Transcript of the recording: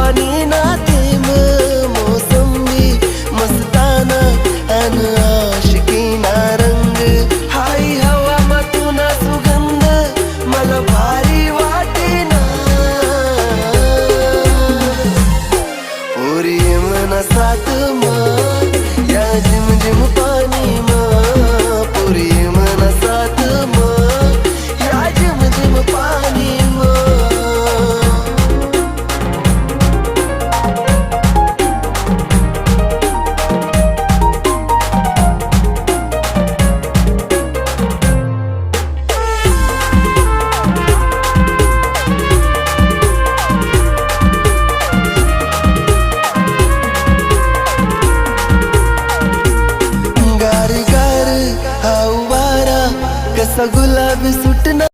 पाणी ना थेंब मोसंबी मस्ताना अन आशिकी ना रंग हाय हवा मतून सुगंध मला भारी वाटेना पोरी मनसात या झिम झिम पाणी पोरी मनसात या झिम झिम पाणी कसा गुलाबी